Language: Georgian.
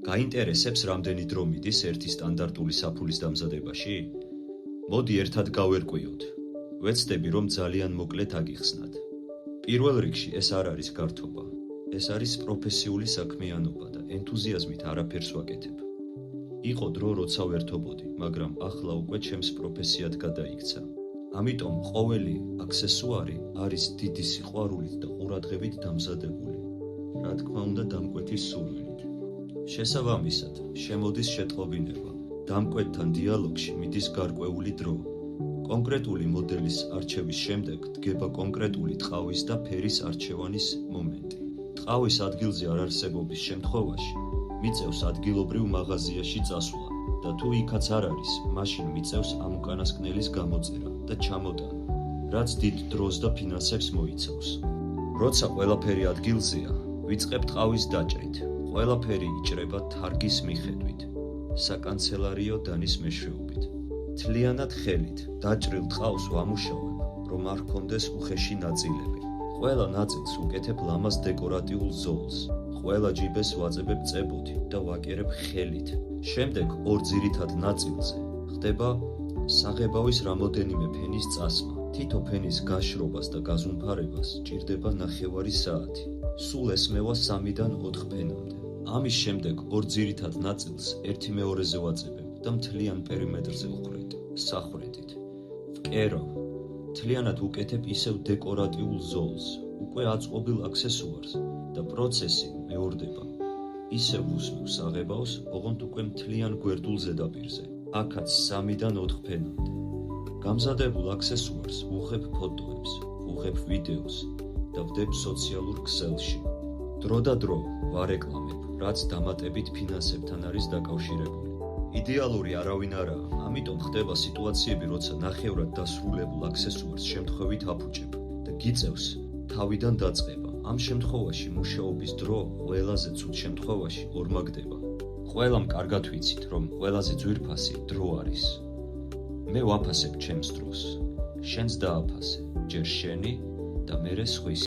გაინტერესებს რამდენი დრო მიდის ერთი სტანდარტული საფულის დამზადებაში? მოდი ერთად გავერკვიოთ. ვეცდები რომ ძალიან მოკლედ აგიხსნათ. პირველ რიგში ეს არ არის გართობა. ეს არის პროფესიული საქმიანობა და ენთუზიაზმით არაფერს ვაკეთებ. იყო დრო როცა ვერთობოდი, მაგრამ ახლა უკვე ჩემს პროფესიად გადაიქცა. ამიტომ ყოველი აქსესუარი არის დიდი სიყვარულით და ყურადღებით დამზადებული. რა თქმა უნდა დამკვეთის სურვილით. შესაბამისად, შემოდის შეტყობინება. დამკვეთთან დიალოგში მიდის გარკვეული დრო. კონკრეტული მოდელის არჩევის შემდეგ დგება კონკრეტული ტყავის და ფერის არჩევანის მომენტი. ტყავის ადგილზე არ არსებობის შემთხვევაში მიწევს ადგილობრივ მაღაზიაში წასვლა და თუ იქაც არ არის, მაშინ მიწევს ამ უკანასკნელის გამოწერა და ჩამოტანა, რაც დიდ დროს და ფინანსებს მოიცავს. როცა ყველაფერი ადგილზეა, ვიწყებ ტყავის დაჭრით. ყველაფერი იჭრება თარგის მიხედვით, საკანცელარიო დანის მეშვეობით. მთლიანად ხელით დაჭრილ ტყავს ვამუშავებ, რომ არ ჰქონდეს უხეში ნაწილები. ყველა ნაწილს ვუკეთებ ლამაზ დეკორატიულ ზოლს. ყველა ჯიბეს ვაწებებ წებოთი და ვაკერებ ხელით. შემდეგ ორ ძირითად ნაწილზე ხდება საღებავის რამოდენიმე ფენის წასმა. თითო ფენის გაშრობას და გაზუმფარებას ჭირდება ნახევარი საათი. სულ ესმევა 3-დან 4 ფენამდე. ამის შემდეგ ორ ძირითად ნაწილს ერთი მეორეზე ვაწებებ და მთლიან პერიმეტრზე ვხვრეტ, სახვრედით. ვკერავ. მთლიანად ვუკეთებ ისევ დეკორატიულ ზოლს, უკვე აწყობილ აქსესუარს და პროცესი მეორდება. ისევ ვუსმევ საღებავს, ოღონდ უკვე მთლიან გვერდულ ზედაპირზე, აქაც 3-დან 4 ფენამდე. გამზადებულ აქსესუარს ვუღებ ფოტოებს, ვუღებ ვიდეოს და ვდებ სოციალურ ქსელში. დრო და დრო ვარეკლამებ, რაც დამატებით ფინანსებთან არის დაკავშირებული. იდეალური არავინ არაა, ამიტომ ხდება სიტუაციები, როცა ნახევრად დასრულებულ აქსესუარს შემთხვევით აფუჭებ და გიწევს თავიდან დაწყება. ამ შემთხვევაში მუშაობის დრო ყველაზე ცუდ შემთხვევაში ორმაგდება. ყველამ კარგად ვიცით, რომ ყველაზე ძვირფასი დრო არის. მე ვაფასებ ჩემს დროს. შენს დააფასე, ჯერ შენი და მერე სხვის.